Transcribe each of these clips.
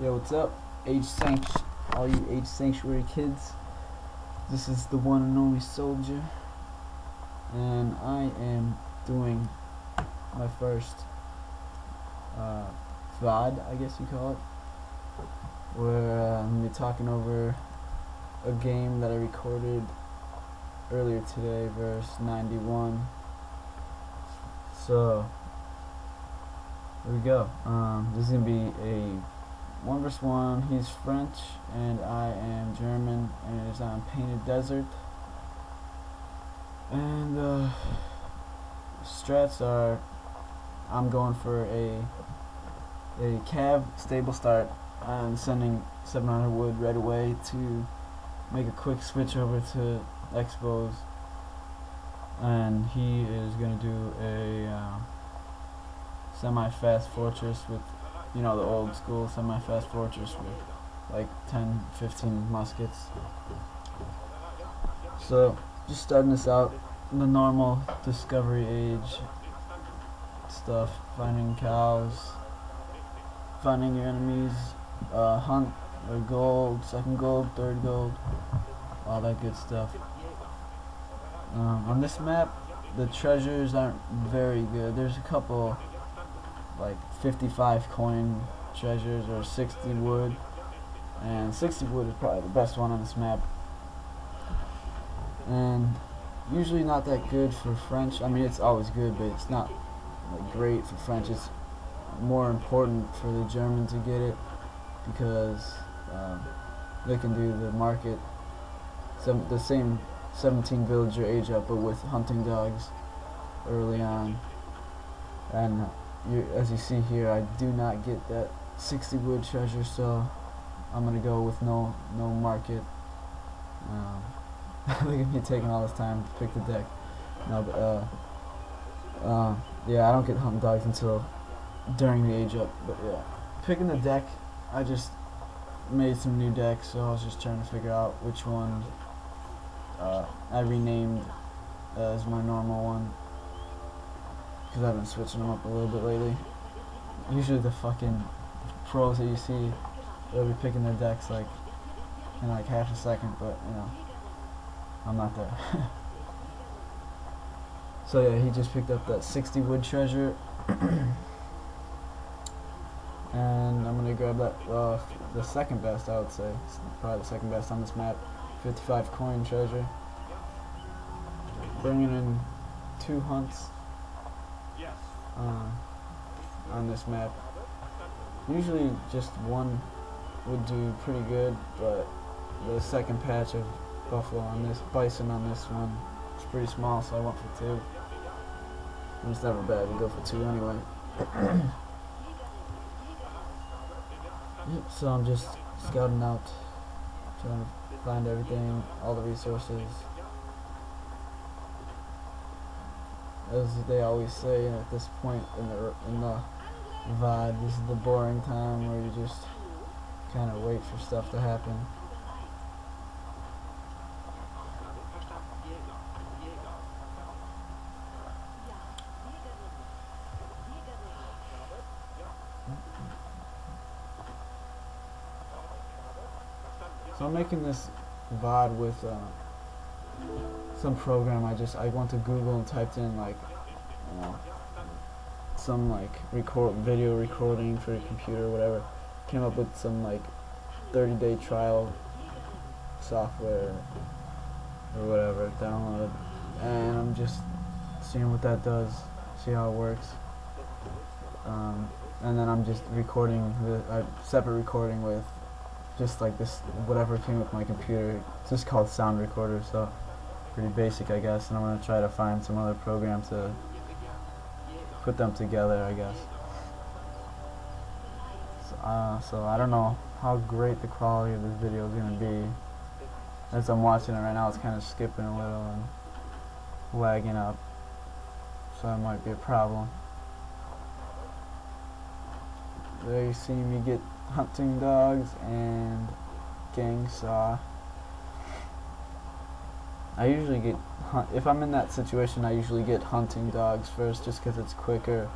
Yo, what's up? All you Age Sanctuary kids. This is the one and only Soldier, and I am doing my first VOD, I guess you call it, where I'm gonna be talking over a game that I recorded earlier today, verse 91. So here we go. This is gonna be a 1v1. He's French and I am German, and it is on Painted Desert. And strats are, I'm going for a cav stable start. I'm sending 700 wood right away to make a quick switch over to Expos, and he is going to do a semi-fast fortress with, you know, the old school semi-fast fortress with like 10-15 muskets. So just starting this out, the normal discovery age stuff, finding cows, finding your enemies, hunt or gold, second gold, third gold, all that good stuff. On this map, the treasures aren't very good. There's a couple like 55 coin treasures or 60 wood, and 60 wood is probably the best one on this map, and usually not that good for French. I mean, it's always good, but it's not like great for French. It's more important for the German to get it because they can do the market, the same 17 villager age up, but with hunting dogs early on. And as you see here, I do not get that 60 wood treasure, so I'm gonna go with no market. Look at me taking all this time to pick the deck. No, but yeah, I don't get hunting dogs until during the age up. But yeah, picking the deck, I just made some new decks, so I was just trying to figure out which one I renamed as my normal one, because I've been switching them up a little bit lately. Usually the fucking pros that you see, they'll be picking their decks like in like half a second, but you know, I'm not there. So yeah, he just picked up that 60 wood treasure. And I'm gonna grab that, the second best, I would say. It's probably the second best on this map. 55 coin treasure. Bringing in 2 hunts on this map. Usually just one would do pretty good, but the second patch of buffalo on this, bison on this one, it's pretty small, so I went for 2. And it's never bad to go for 2 anyway. Yep, so I'm just scouting out, trying to find everything, all the resources. As they always say at this point in the VOD, this is the boring time where you just kind of wait for stuff to happen. So I'm making this VOD with some program. I went to Google and typed in, like, you know, some like video recording for your computer or whatever. Came up with some like 30-day trial software or whatever, download, and I'm just seeing what that does, see how it works. And then I'm just recording the separate recording with just like this, whatever came with my computer. It's just called sound recorder, so pretty basic, I guess. And I'm gonna try to find some other program to put them together, I guess. So I don't know how great the quality of this video is gonna be. As I'm watching it right now, it's kind of skipping a little and lagging up, so that might be a problem. There you see me get hunting dogs and gang saw. I usually get if I'm in that situation, I usually get hunting dogs first, just because it's quicker.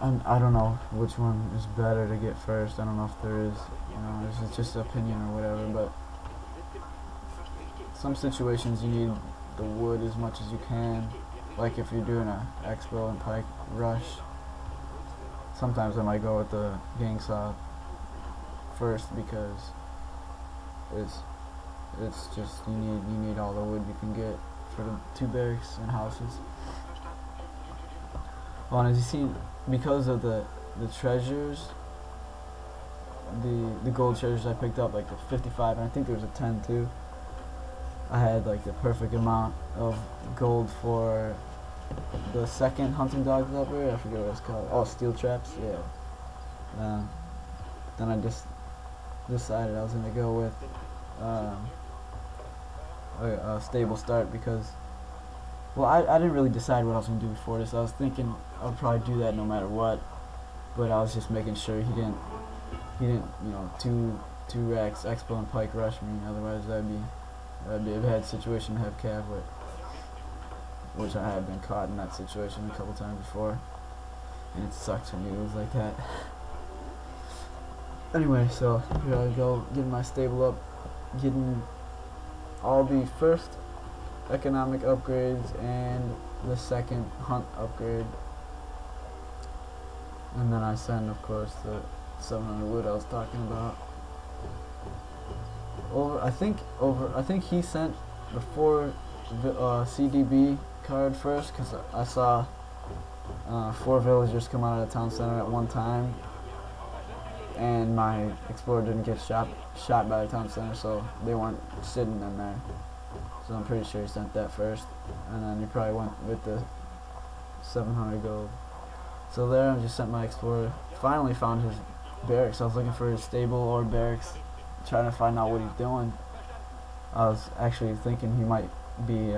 and I don't know which one is better to get first. I don't know if there is, you know, this is just opinion or whatever, but some situations you need the wood as much as you can. Like if you're doing a expo and pike rush, sometimes I might go with the gang saw first because it's just you need all the wood you can get for the 2 barracks and houses. Well, and as you see, because of the treasures, the gold treasures I picked up, like the 55, and I think there was a 10 too. I had like the perfect amount of gold for the second hunting dog lever. I forget what it's called. Oh, steel traps. Yeah. Then I just decided I was gonna go with a stable start because, well, I didn't really decide what I was gonna do before this. I was thinking I'd probably do that no matter what, but I was just making sure he didn't you know, two racks expo and pike rush me. Otherwise that'd be a bad situation to have cav with, which I have been caught in that situation a couple times before, and it sucks when you lose like that. Anyway, so here I go, getting my stable up, getting all the first economic upgrades and the second hunt upgrade, and then I send, of course, the 700 wood I was talking about. I think he sent the 4 CDB card first, because I saw 4 villagers come out of the town center at one time, and my explorer didn't get shot by the town center, so they weren't sitting in there. So I'm pretty sure he sent that first, and then he probably went with the 700 gold. So there, I just sent my explorer. Finally found his barracks. I was looking for his stable or barracks, trying to find out what he's doing. I was actually thinking he might be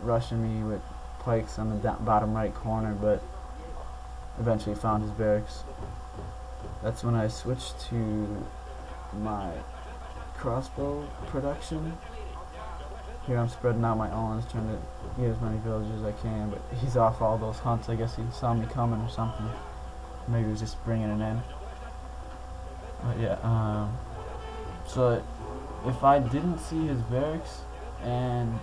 rushing me with pikes on the bottom right corner, but eventually found his barracks. That's when I switched to my crossbow production. Here I'm spreading out my owns, trying to get as many villagers as I can, but he's off all those hunts. I guess he saw me coming or something. Maybe he was just bringing it in. But yeah, so if I didn't see his barracks and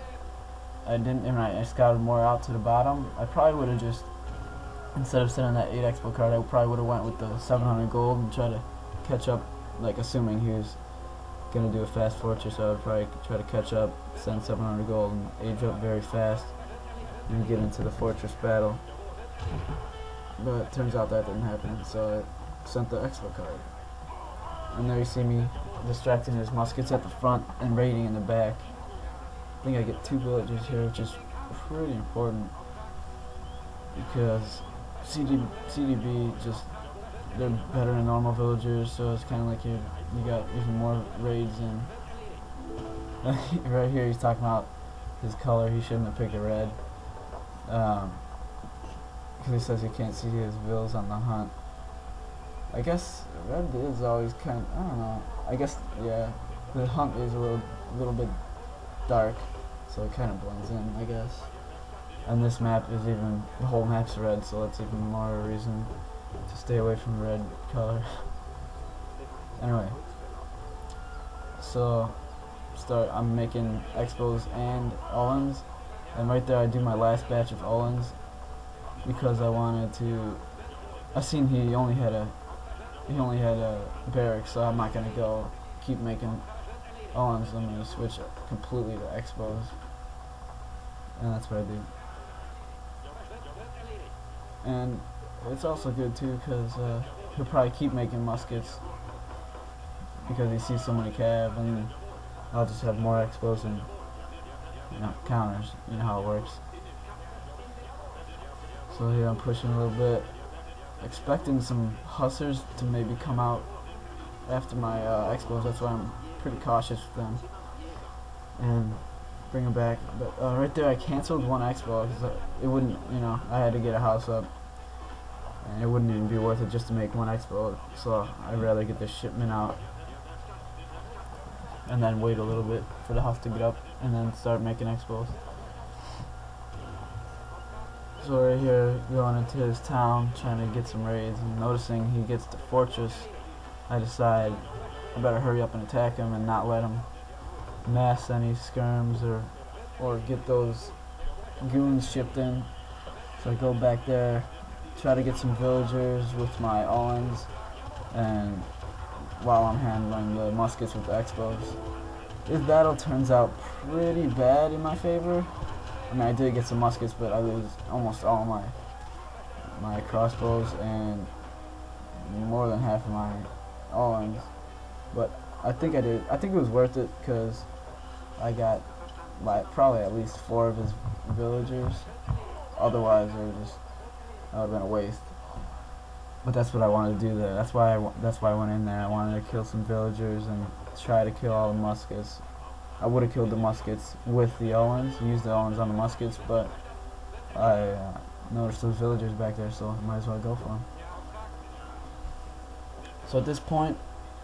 I scouted more out to the bottom, I probably would have just, instead of sending that 8 expo card, I probably would have went with the 700 gold and try to catch up, like assuming he was gonna do a fast fortress. I would probably try to catch up, send 700 gold, and age up very fast and get into the fortress battle. But it turns out that didn't happen, so I sent the expo card. And there you see me distracting his muskets at the front and raiding in the back. I think I get 2 villagers here, which is pretty important because CDB just, they're better than normal villagers, so it's kind of like you got even more raids. And right here he's talking about his color. He shouldn't have picked a red because he says he can't see his vills on the hunt. I guess red is always kind of, I don't know, I guess, yeah, the hunt is a little bit dark, so it kind of blends in, I guess. And this map is even, the whole map's red, so that's even more a reason to stay away from red color. Anyway, so I'm making expos and Owens, and right there I do my last batch of Owens because I wanted to, I seen he only had a barrack, so I'm not gonna go keep making Owens. I'm gonna switch completely to expos, and that's what I do. And it's also good too because he'll probably keep making muskets because he sees so many cav, and I'll just have more expos and, you know, counters. You know how it works. So here I'm pushing a little bit, expecting some hussars to maybe come out after my expos. That's why I'm pretty cautious with them and bring them back. But right there I canceled 1 expo because it wouldn't, you know, I had to get a house up, and it wouldn't even be worth it just to make 1 expo. So I'd rather get this shipment out and then wait a little bit for the house to get up and then start making expos. So right here, going into his town, trying to get some raids, and noticing he gets the fortress, I decide I better hurry up and attack him and not let him mass any skirms or get those goons shipped in. So I go back there, try to get some villagers with my Owens, and while I'm handling the muskets with the Expos. This battle turns out pretty bad in my favor. I mean, I did get some muskets, but I lose almost all my crossbows and more than half of my Owens. But I think I did. I think it was worth it because I got probably at least 4 of his villagers. Otherwise, that would have been a waste. But that's what I wanted to do there. That's why I went in there. I wanted to kill some villagers and try to kill all the muskets. I would have killed the muskets with the Owens, used the Owens on the muskets, but I noticed those villagers back there, so I might as well go for them. So at this point,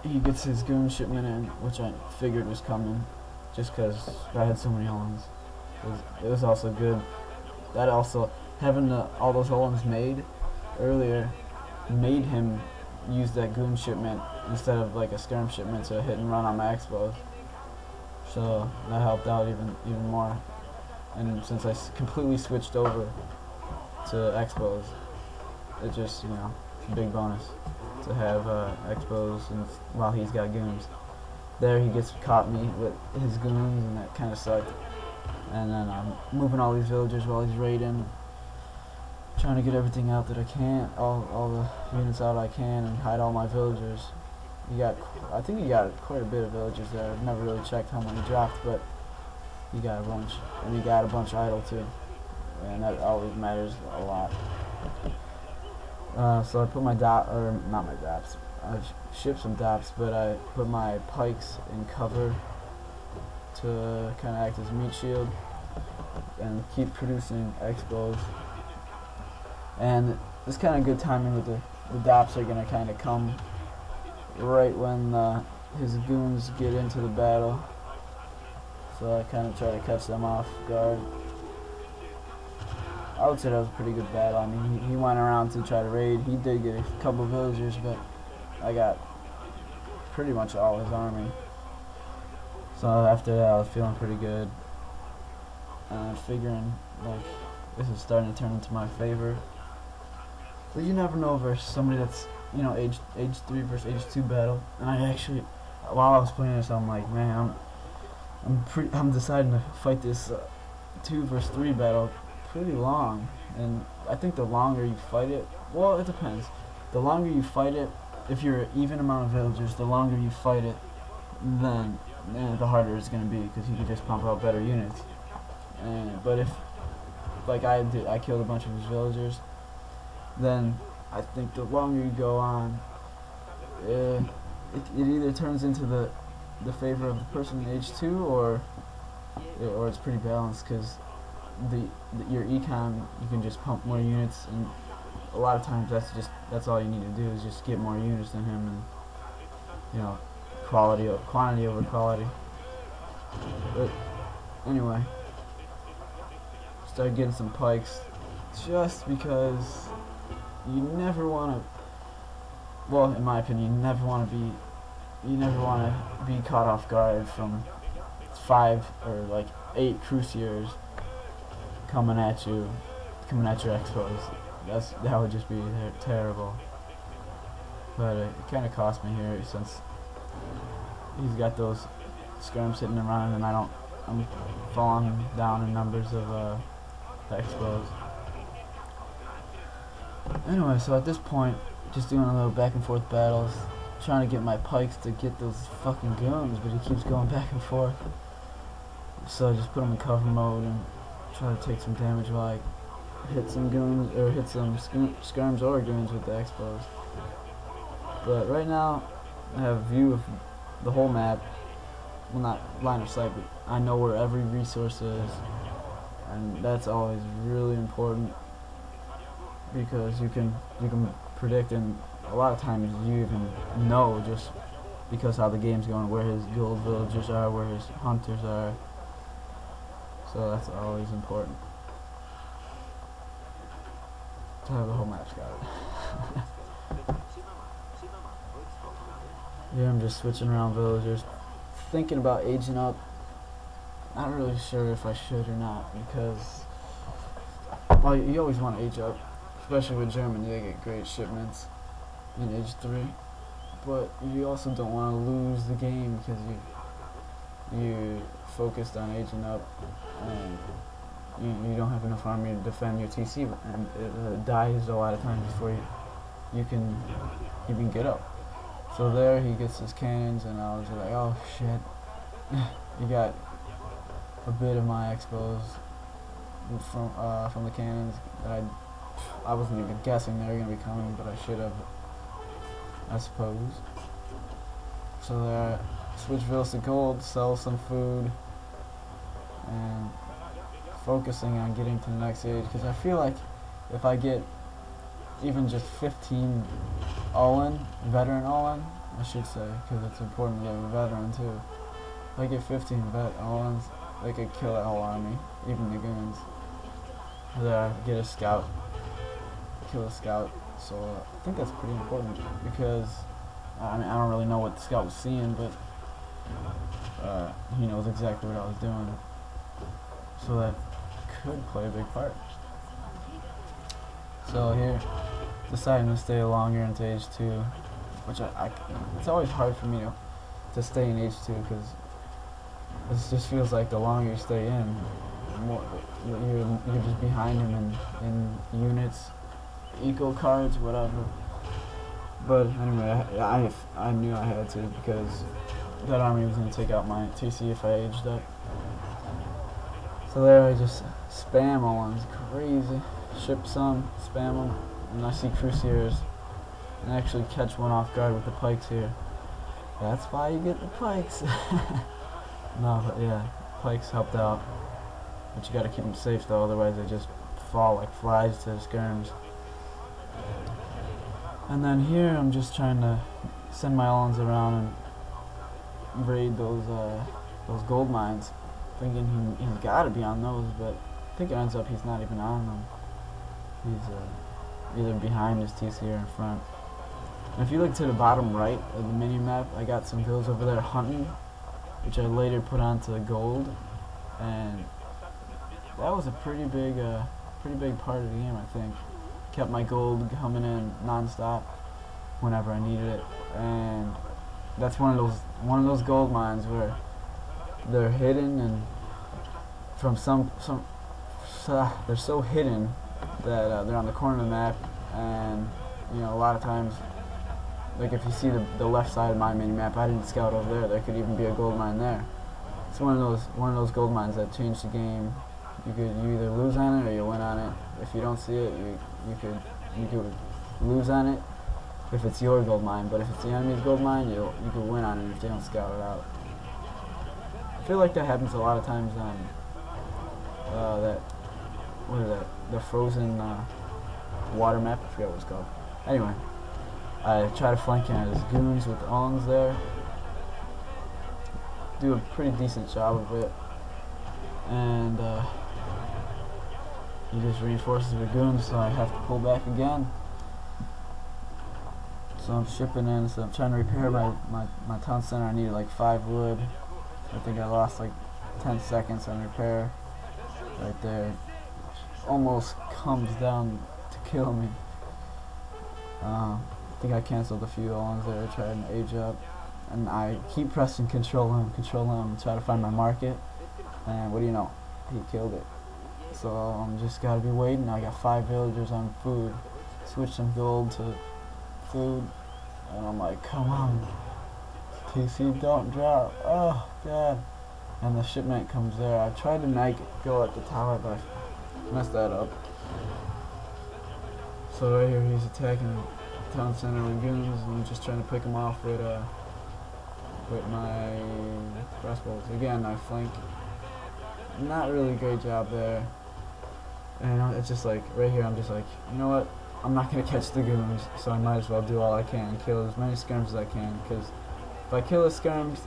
he gets his goon shipment in, which I figured was coming, just because I had so many Owens. It was also good. That also, having all those Owens made earlier made him use that goon shipment instead of like a skirm shipment to hit and run on my Expos. So that helped out even more. And since I completely switched over to Expos, it just, it's a big bonus to have Expos and while he's got goons. There he caught me with his goons, and that kind of sucked. And then I'm moving all these villagers while he's raiding, trying to get everything out that I can, all the units out I can, and hide all my villagers. I think he got quite a bit of villagers there. I've never really checked how many dropped, but he got a bunch, and he got a bunch idle too, and that always matters a lot. So I put my not my dops. I shipped some dops, but I put my pikes in cover to kind of act as meat shield and keep producing Expos. And it's kind of good timing with the dops are gonna kind of come right when his goons get into the battle. So I kind of try to catch them off guard. I would say that was a pretty good battle. I mean, he went around to try to raid. He did get a couple villagers, but I got pretty much all his army. So after that, I was feeling pretty good. Figuring like this is starting to turn into my favor. So you never know versus somebody that's age 3 versus age 2 battle. And I actually, while I was playing this, I'm like, man, I'm deciding to fight this 2 versus 3 battle pretty long. And I think the longer you fight it, well, it depends. The longer you fight it, if you're an even amount of villagers, the longer you fight it, then the harder it's going to be because you can just pump out better units. But if, like I did, I killed a bunch of his villagers, then I think the longer you go on, it either turns into the favor of the person in age 2, or it's pretty balanced because your econ, you can just pump more units, and a lot of times that's all you need to do is just get more units than him, and quantity over quality. But anyway, started getting some pikes just because you never want to, well, in my opinion, you never want to be caught off guard from 5 or like 8 cruciers coming at your Expos. That would just be terrible. But it kind of cost me here since he's got those skirms hitting and running, and I'm falling down in numbers of the Expos. Anyway, so at this point, just doing a little back and forth battles, trying to get my pikes to get those fucking goons, but he keeps going back and forth. So I just put him in cover mode and try to take some damage while I hit some goons, or hit some skirms or goons with the Expos. But right now, I have a view of the whole map. Well, not line of sight, but I know where every resource is, and that's always really important because you can predict, and a lot of times you even know just because how the game's going, where his gold villagers are, where his hunters are. So that's always important. To have the whole match, got it. Yeah, I'm just switching around villagers. Thinking about aging up. Not really sure if I should or not, because well, you always want to age up, especially with Germany. They get great shipments in age 3, but you also don't want to lose the game because you focused on aging up, and you don't have enough army to defend your TC, and it dies a lot of times before you can even get up. So there he gets his cannons, and I was like, oh shit, you got a bit of my expos from the cannons that I wasn't even guessing they were gonna be coming, but I should have, I suppose. So there, switch villas to gold, sell some food, and focusing on getting to the next age, because I feel like if I get even just 15 all-in, veteran all-in, I should say, because it's important to have a veteran too. If I get 15 vet all-ins, they could kill that whole army, even the goons. There, get a scout, kill a scout. So I think that's pretty important, because I mean, I don't really know what the scout was seeing, but he knows exactly what I was doing. So that could play a big part. So here, deciding to stay longer into age 2, which it's always hard for me to stay in age 2, because it just feels like the longer you stay in, more you're just behind him in units, eco cards, whatever. But anyway, I knew I had to, because that army was going to take out my TC if I aged up. So there I just spam all-ins, crazy. Ship some, spam them, and I see Crusaders, and actually catch one off guard with the pikes here. That's why you get the pikes. No, but yeah, pikes helped out. But you gotta keep them safe though, otherwise they just fall like flies to the skirms. And then here I'm just trying to send my all-ins around and raid those gold mines, thinking he's gotta be on those, but I think it ends up he's not even on them. He's either behind his TC or in front. And if you look to the bottom right of the mini map, I got some villas over there hunting, which I later put onto gold, and that was a pretty big part of the game. I think kept my gold coming in non-stop whenever I needed it, and that's one of those gold mines where they're hidden, and from they're so hidden that they're on the corner of the map, and you know, a lot of times, like if you see the left side of my mini map, I didn't scout over there. There could even be a gold mine there. It's one of those gold mines that changed the game. You either lose on it or you win on it. If you don't see it, you could lose on it if it's your gold mine, but if it's the enemy's gold mine, you could win on it if they don't scout it out. I feel like that happens a lot of times on the frozen water map. I forget what it's called. Anyway, I try to flank in his goons with the all-ins there. Do a pretty decent job of it, and he just reinforces the goons, so I have to pull back again. So I'm shipping in, so I'm trying to repair my town center. I needed like 5 wood. I think I lost like 10 seconds on repair right there. Almost comes down to kill me. I think I canceled a few all-ins there, trying to age up, and I keep pressing control him, try to find my market, and what do you know, he killed it. So I'm just gotta be waiting. I got 5 villagers on food, switch some gold to food, and I'm like, come on, TC, don't drop. Oh god. And the shipment comes there. I tried to make it go at the tower, but I messed that up. So right here he's attacking town center with goons, and I'm just trying to pick him off with my crossbows. Again, I flank. Not really a great job there. And it's just like, right here I'm just like, you know what? I'm not going to catch the goons, so I might as well do all I can. Kill as many skirms as I can, because if I kill the skirms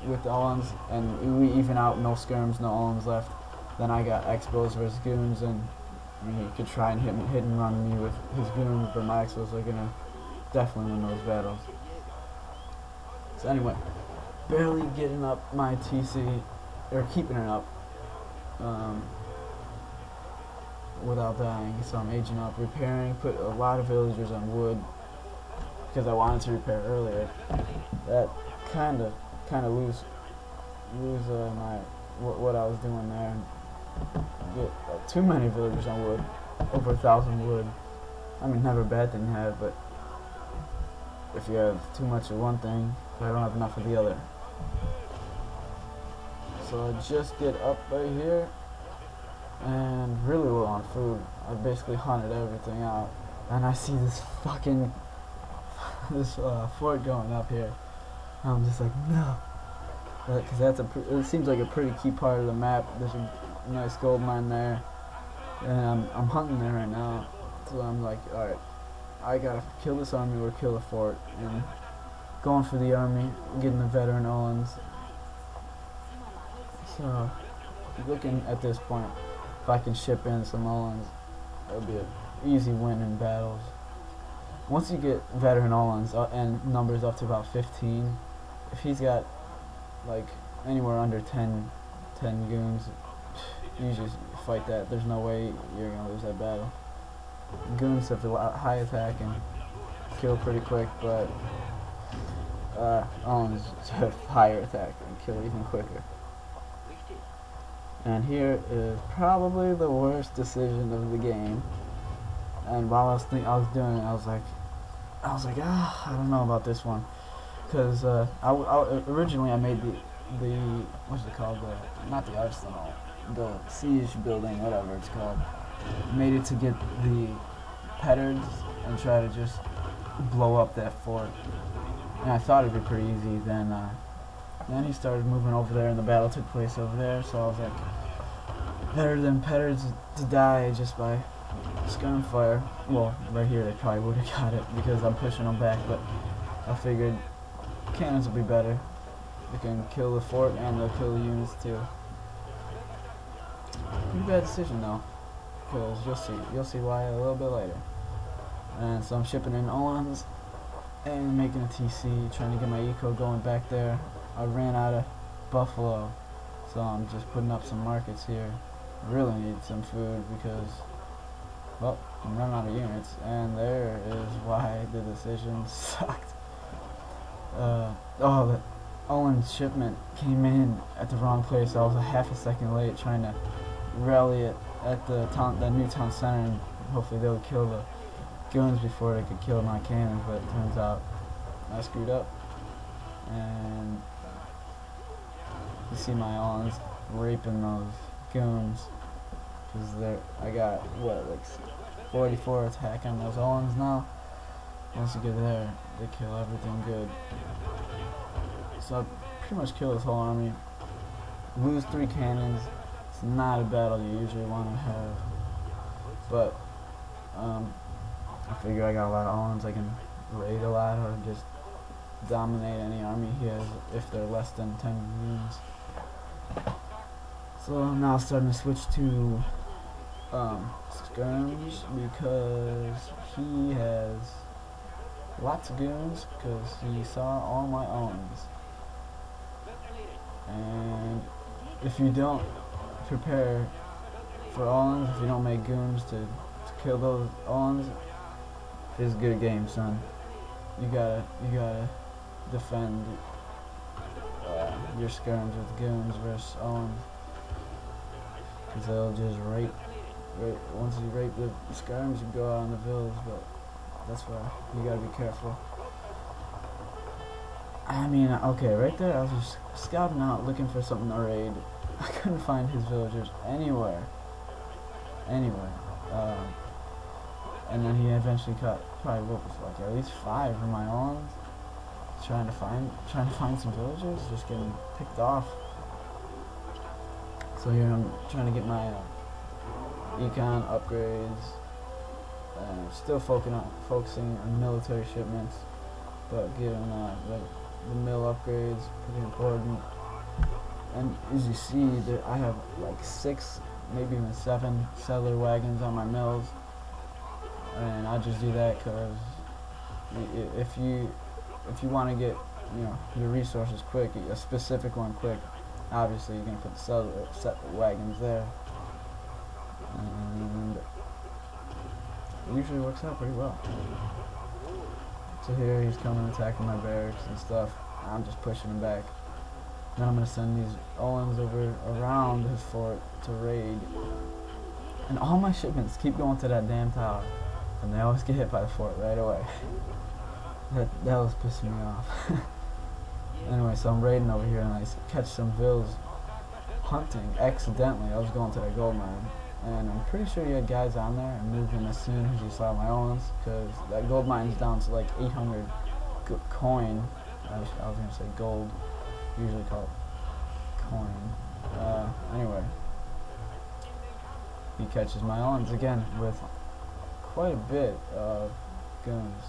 with the all-ins, and we even out, no skirms, no all-ins left, then I got expos versus goons, and I mean, he could try and hit and run me with his goons, but my Xos are gonna definitely win those battles. So anyway, barely getting up my TC, or keeping it up, without dying. So I'm aging up, repairing, put a lot of villagers on wood because I wanted to repair earlier. That kind of lose my what I was doing there. Get too many villagers on wood, over 1,000 wood. I mean, never a bad thing to have, but if you have too much of one thing, I don't have enough of the other. So I just get up right here, and really low on food. I basically hunted everything out, and I see this fucking fort going up here. I'm just like, no, because it seems like a pretty key part of the map. There's a nice gold mine there, and I'm hunting there right now. So I'm like, all right, I gotta kill this army or kill the fort, and going for the army, getting the veteran Owens. So looking at this point, if I can ship in some Owens, that'll be an easy win in battles. Once you get veteran Owens and numbers up to about 15, if he's got like anywhere under 10 goons, you just fight that. There's no way you're gonna lose that battle. Goons have a high attack and kill pretty quick, but Owens have higher attack and kill even quicker. And here is probably the worst decision of the game. And while I was doing it, I was like, I don't know about this one, because originally I made the what's it called, not the arsenal, the siege building, whatever it's called. Made it to get the Pettards and try to just blow up that fort. And I thought it'd be pretty easy. Then he started moving over there, and the battle took place over there. So I was like, better than Pettards to die just by skirm fire. Well, right here they probably would have got it because I'm pushing them back, but I figured cannons will be better. They can kill the fort and they'll kill the units too. Pretty bad decision though, because you'll see why a little bit later. And so I'm shipping in Owens and making a TC, trying to get my eco going back there. I ran out of buffalo, so I'm just putting up some markets here. I really need some food because, well, I'm running out of units, and there is why the decision sucked. The Owens shipment came in at the wrong place. I was a half a second late trying to rally it at the new town center, and hopefully they would kill the goons before they could kill my cannons, but it turns out I screwed up. And you see my Owens raping those goons, because I got what, like 44 attack on those Owens now. Once you get there, they kill everything good. So I pretty much kill this whole army. Lose 3 cannons. It's not a battle you usually want to have, but I figure I got a lot of Owens. I can raid a lot or just dominate any army he has if they're less than 10 units. So I'm now starting to switch to skirms because he has lots of goons, because he saw all my Owens. And if you don't prepare for Owens, if you don't make goons to kill those Owens, it's a good game, son. You gotta defend your skirms with goons versus Owens, because they'll just rape. Once you rape the skirms, you go out on the village, but that's why you gotta be careful. I mean, okay, right there I was just scouting out looking for something to raid. I couldn't find his villagers anywhere. And then he eventually caught probably what was like at least 5 of my Owens. Trying to find some villagers, just getting picked off. So here I'm trying to get my econ upgrades, and still focusing on military shipments, but getting the mill upgrades pretty important. And as you see, I have like 6 maybe even 7 settler wagons on my mills, and I just do that because if you want to get your resources quick, a specific one quick, obviously you're gonna put the settler wagons there, and it usually works out pretty well. So here he's coming, attacking my barracks and stuff. I'm just pushing him back. Then I'm gonna send these Uhlans over around his fort to raid, and all my shipments keep going to that damn tower, and they always get hit by the fort right away. that was pissing me off. Anyway, so I'm raiding over here, and I catch some vills hunting accidentally. I was going to that gold mine, and I'm pretty sure you had guys on there and moved in as soon as you saw my Uhlans, because that gold mine's down to like 800 coin. I was gonna say gold. Usually call it coin. Anyway, he catches my Uhlans again with quite a bit of goons,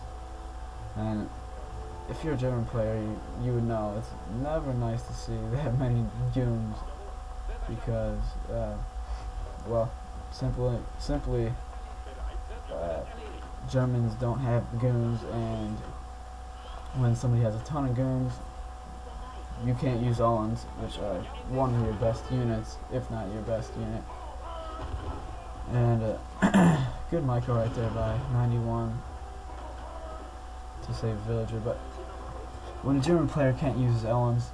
and if you're a German player, you would know it's never nice to see that many goons, because well, simply Germans don't have goons, and when somebody has a ton of goons, you can't use Uhlans, which are one of your best units, if not your best unit. And good micro right there by 91 to save a villager. But when a German player can't use his Uhlans,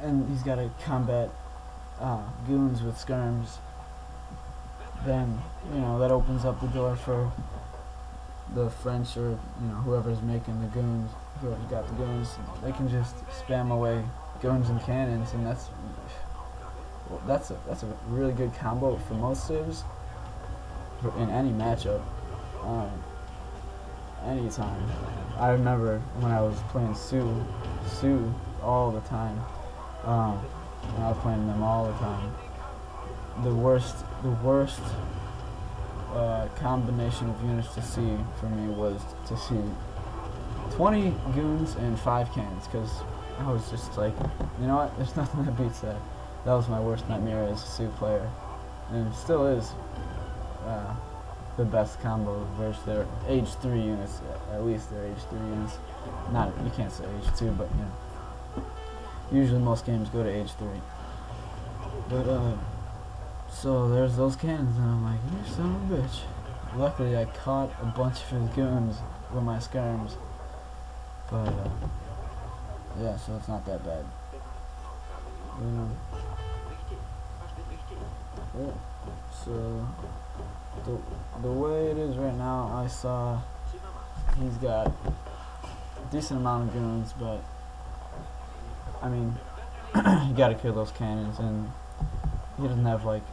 and he's got to combat goons with skirms, then that opens up the door for the French, or whoever's making the goons, whoever's got the goons. They can just spam away goons and cannons, and that's a really good combo for most civs in any matchup, anytime. I remember when I was playing Sioux all the time, when I was playing them all the time, the worst combination of units to see for me was to see 20 goons and 5 cannons, because I was just like, you know what, there's nothing that beats that. That was my worst nightmare as a Sioux player, and it still is the best combo versus their age 3 units. At least their age 3 units. Not, you can't say age 2, but usually most games go to age 3. But so there's those cannons, and I'm like, you son of a bitch. Luckily I caught a bunch of his goons with my skirms, but yeah, so it's not that bad. Yeah. So the way it is right now, I saw he's got a decent amount of goons, but I mean, you gotta kill those cannons, and he doesn't have like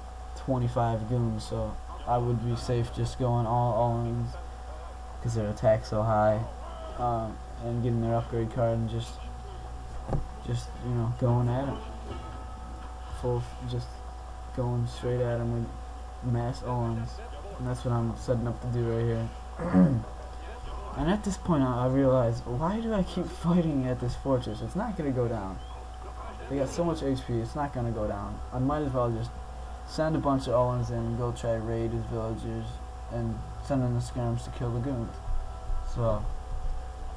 25 goons, so I would be safe just going all ins, because their attack's so high, and getting their upgrade card, and just going at him, just going straight at him with mass Uhlans, and that's what I'm setting up to do right here. And at this point I realized, why do I keep fighting at this fortress? It's not gonna go down. They got so much HP, it's not gonna go down. I might as well just send a bunch of Uhlans in and go try to raid his villagers and send in the skirms to kill the goons. So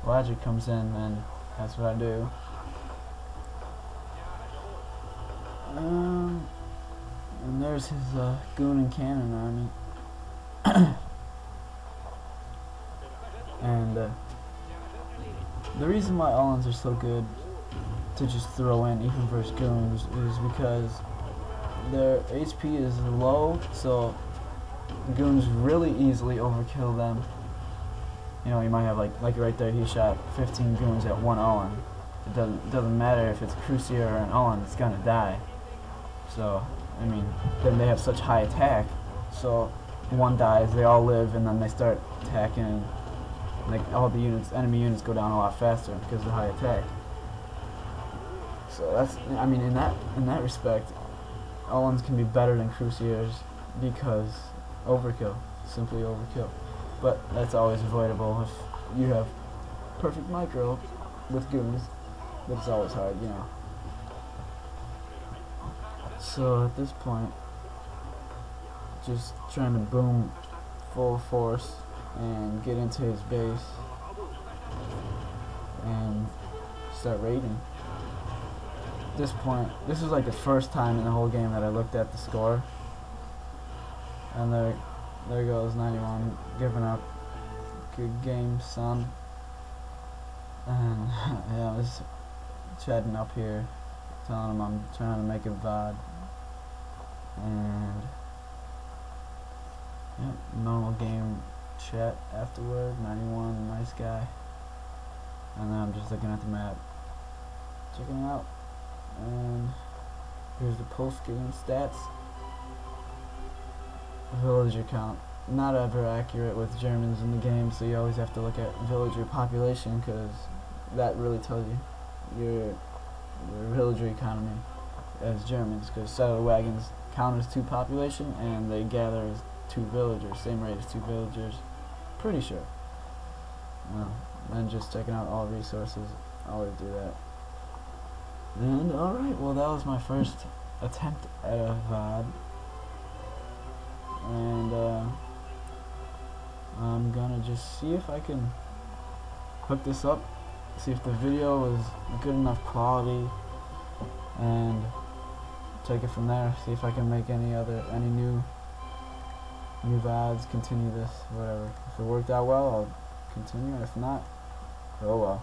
logic comes in, and that's what I do. And there's his goon and cannon army. And the reason why Uhlans are so good to just throw in even versus goons is because their HP is low, so goons really easily overkill them. You might have like right there, he shot 15 goons at one Uhlan. It doesn't matter if it's a Crusader or an Uhlan, it's gonna die. So I mean, then they have such high attack, so one dies, they all live, and then they start attacking, and like all the enemy units go down a lot faster because of the high attack. So that's, I mean, in that respect, Uhlans can be better than Crusaders because overkill, simply overkill. But that's always avoidable if you have perfect micro with goons. But it's always hard, So at this point, just trying to boom full force and get into his base and start raiding. At this point, this is like the first time in the whole game that I looked at the score, and there goes 91, giving up. Good game, son. And yeah, I was chatting up here, telling him I'm trying to make a VOD, and yep, normal game chat afterward. 91, nice guy. And then I'm just looking at the map, checking it out, and here's the post-game stats. Villager count, not ever accurate with Germans in the game, so you always have to look at villager population, because that really tells you your villager economy as Germans, because settler wagons count as 2 population and they gather as 2 villagers, same rate as 2 villagers, pretty sure. And just checking out all resources, I always do that. And alright, well that was my first attempt at a VOD, and I'm gonna just see if I can hook this up, see if the video was good enough quality, and take it from there. See if I can make any new VODs, continue this, whatever. If it worked out well, I'll continue. If not, oh well.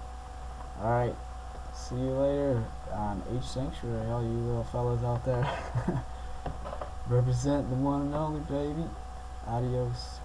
Alright, see you later on H Sanctuary, all you little fellas out there. Represent the one and only, baby. Adios.